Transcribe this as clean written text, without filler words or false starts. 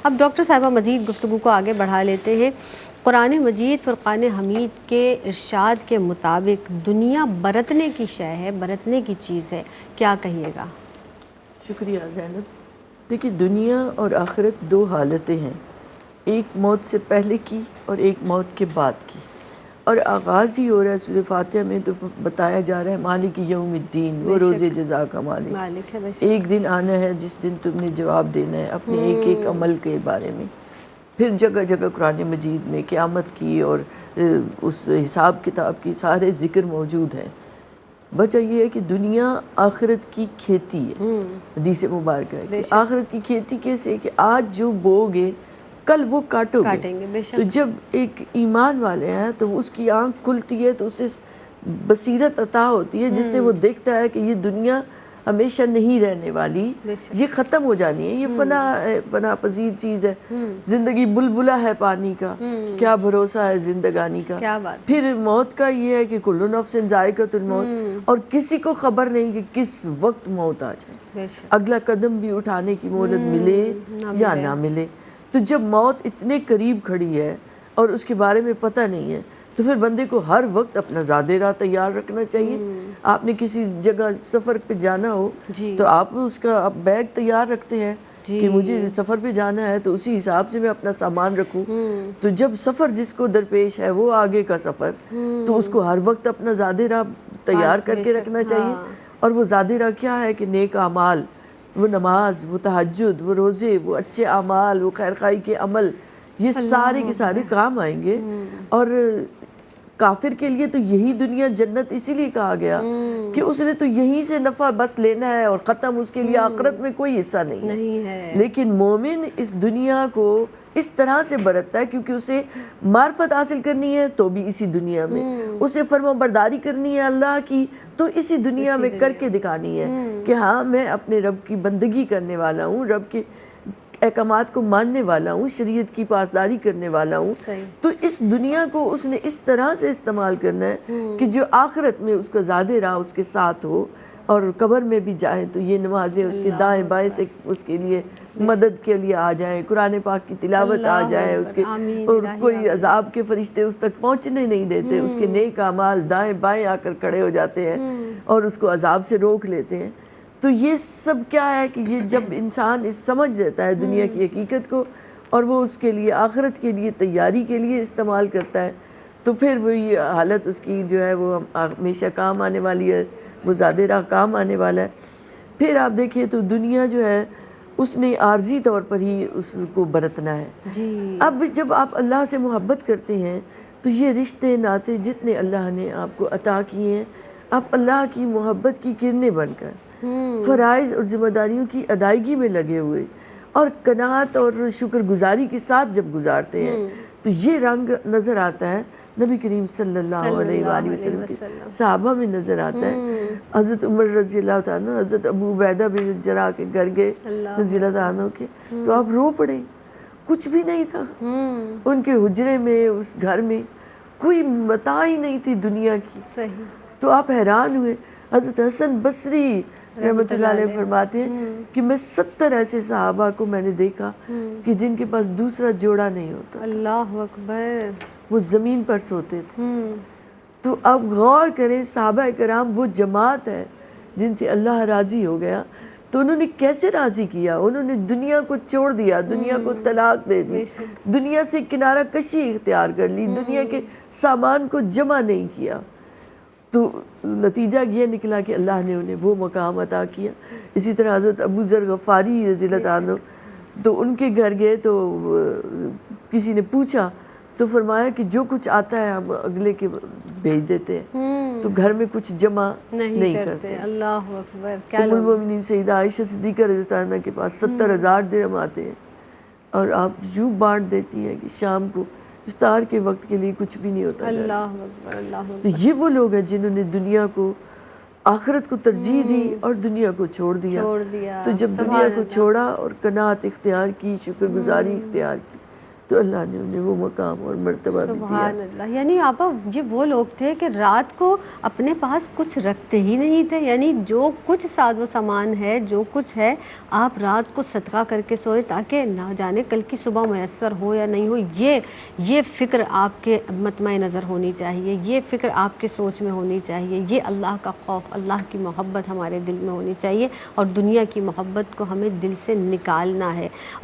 اب ڈاکٹر صاحبہ مزید گفتگو کو آگے بڑھا لیتے ہیں۔ قرآن مجید فرقان حمید کے ارشاد کے مطابق دنیا برتنے کی شے ہے، برتنے کی چیز ہے، کیا کہیے گا؟ شکریہ زینب۔ دیکھیے، دنیا اور آخرت دو حالتیں ہیں، ایک موت سے پہلے کی اور ایک موت کے بعد کی، اور آغاز ہی ہو رہا ہے سورہ فاتحہ میں تو بتایا جا رہا ہے مالک یوم الدین، وہ روز جزا کا مالک ہے۔ ایک دن آنا ہے جس دن تم نے جواب دینا ہے اپنے ایک ایک عمل کے بارے میں۔ پھر جگہ جگہ قرآن مجید میں قیامت کی اور اس حساب کتاب کی سارے ذکر موجود ہیں۔ وجہ یہ ہے کہ دنیا آخرت کی کھیتی ہے، حدیث مبارکہ ہے کہ آخرت کی کھیتی کیسے کہ آج جو بوگے کل وہ کاٹو گے۔ تو جب ایک ایمان والے ہیں تو اس کی آنکھ کھلتی ہے تو اسے بصیرت عطا ہوتی ہے جس سے وہ دیکھتا ہے کہ یہ دنیا ہمیشہ نہیں رہنے والی، یہ ختم ہو جانی ہے، یہ فنا پذیر چیز ہے، زندگی بلبلہ ہے پانی کا، کیا بھروسہ ہے زندگانی کا۔ پھر موت کا یہ ہے کہ کل نفس ذائقۃ الموت، اور کسی کو خبر نہیں کہ کس وقت موت آ جائے، اگلا قدم بھی اٹھانے کی مہلت ملے یا نہ ملے۔ تو جب موت اتنے قریب کھڑی ہے اور اس کے بارے میں پتہ نہیں ہے تو پھر بندے کو ہر وقت اپنا زاد راہ تیار رکھنا چاہیے۔ آپ نے کسی جگہ سفر پہ جانا ہو تو آپ اس کا بیگ تیار رکھتے ہیں کہ مجھے سفر پہ جانا ہے تو اسی حساب سے میں اپنا سامان رکھوں۔ تو جب سفر جس کو درپیش ہے وہ آگے کا سفر، تو اس کو ہر وقت اپنا زاد راہ تیار کر کے رکھنا چاہیے۔ اور وہ زاد راہ کیا ہے کہ نیک اعمال، وہ نماز، وہ تہجد، وہ روزے، وہ اچھے اعمال، وہ خیرخواہی کے عمل، یہ سارے کے سارے کام آئیں گے۔ اور کافر کے لیے تو یہی دنیا جنت اسی لیے کہا گیا کہ اس نے تو یہیں سے نفع بس لینا ہے اور ختم، اس کے لیے آخرت میں کوئی حصہ نہیں ہے۔ لیکن مومن اس دنیا کو اس طرح سے برتتا ہے کیونکہ اسے معرفت حاصل کرنی ہے تو بھی اسی دنیا میں، اسے فرما برداری کرنی ہے اللہ کی تو اسی دنیا میں کر کے دکھانی ہے کہ ہاں میں اپنے رب کی بندگی کرنے والا ہوں، رب کے احکامات کو ماننے والا ہوں، شریعت کی پاسداری کرنے والا ہوں۔ تو اس دنیا کو اس نے اس طرح سے استعمال کرنا ہے کہ جو آخرت میں اس کا زاد راہ اس کے ساتھ ہو، اور قبر میں بھی جائیں تو یہ نمازیں اس کے دائیں بائیں سے اس کے لیے مدد کے لیے آ جائیں، قرآن پاک کی تلاوت آ جائے اس کے، اور کوئی عذاب کے فرشتے اس تک پہنچنے نہیں دیتے، اس کے نیک اعمال دائیں بائیں آ کر کھڑے ہو جاتے ہیں اور اس کو عذاب سے روک لیتے ہیں۔ تو یہ سب کیا ہے کہ یہ جب انسان اس سمجھ لیتا ہے دنیا کی حقیقت کو اور وہ اس کے لیے آخرت کے لیے تیاری کے لیے استعمال کرتا ہے تو پھر وہی حالت اس کی جو ہے وہ ہمیشہ کام آنے والی ہے، وہ زاد راہ کام آنے والا ہے۔ پھر آپ دیکھیے تو دنیا جو ہے اس نے عارضی طور پر ہی اس کو برتنا ہے۔ اب جب آپ اللہ سے محبت کرتے ہیں تو یہ رشتے ناطے جتنے اللہ نے آپ کو عطا کیے ہیں، آپ اللہ کی محبت کی کرنیں بن کر فرائض اور ذمہ داریوں کی ادائیگی میں لگے ہوئے اور قناعت اور شکر گزاری کے ساتھ جب گزارتے ہیں تو یہ رنگ نظر آتا ہے نبی کریم صلی اللہ علیہ وآلہ وسلم کے صحابہ میں نظر آتا ہے۔ حضرت عمر رضی اللہ تعالیٰ حضرت ابو عبیدہ بن جراح کے گھر گئے رضی اللہ تعالیٰ کے، تو آپ رو پڑے، کچھ بھی نہیں تھا ان کے حجرے میں، اس گھر میں کوئی متاع ہی نہیں تھی دنیا کی۔ تو آپ حیران ہوئے۔ حضرت حسن بصری رحمۃ اللہ علیہ فرماتے ہیں کہ میں 70 ایسے صحابہ کو میں نے دیکھا کہ جن کے پاس دوسرا جوڑا نہیں ہوتا، اللہ اکبر، وہ زمین پر سوتے تھے۔ تو اب غور کریں، صحابہ کرام وہ جماعت ہے جن سے اللہ راضی ہو گیا، تو انہوں نے کیسے راضی کیا؟ انہوں نے دنیا کو چھوڑ دیا، دنیا کو طلاق دے دی، دنیا سے کنارہ کشی اختیار کر لی، دنیا کے سامان کو جمع نہیں کیا۔ تو نتیجہ یہ نکلا کہ اللہ نے انہیں وہ مقام عطا کیا۔ اسی طرح حضرت ابو ذر غفاری رضی اللہ عنہ، تو ان کے گھر گئے تو کسی نے پوچھا تو فرمایا کہ جو کچھ آتا ہے ہم اگلے کے بھیج دیتے ہیں، تو گھر میں کچھ جمع نہیں کرتے۔ اللہ اکبر، ام المؤمنین سیدہ عائشہ صدیقہ رضی اللہ عنہ کے پاس 70,000 درہم آتے ہیں اور آپ یوں بانٹ دیتی ہیں کہ شام کو افطار کے وقت کے لیے کچھ بھی نہیں ہوتا۔ اللہ اکبر، اللہ اکبر۔ تو یہ وہ لوگ ہیں جنہوں نے دنیا کو، آخرت کو ترجیح دی اور دنیا کو چھوڑ دیا۔ تو جب دنیا کو چھوڑا اور قناعت اختیار کی، شکر گزاری اختیار کی، تو اللہ نے انہیں وہ مقام اور مرتبہ بھی دیا۔ سبحان اللہ، یعنی آپا یہ وہ لوگ تھے کہ رات کو اپنے پاس کچھ رکھتے ہی نہیں تھے، یعنی جو کچھ ساز و سامان ہے، جو کچھ ہے، آپ رات کو صدقہ کر کے سوئے تاکہ نہ جانے کل کی صبح میسر ہو یا نہیں ہو۔ یہ فکر آپ کے مطمع نظر ہونی چاہیے، یہ فکر آپ کے سوچ میں ہونی چاہیے، یہ اللہ کا خوف، اللہ کی محبت ہمارے دل میں ہونی چاہیے، اور دنیا کی محبت کو ہمیں دل سے نکالنا ہے۔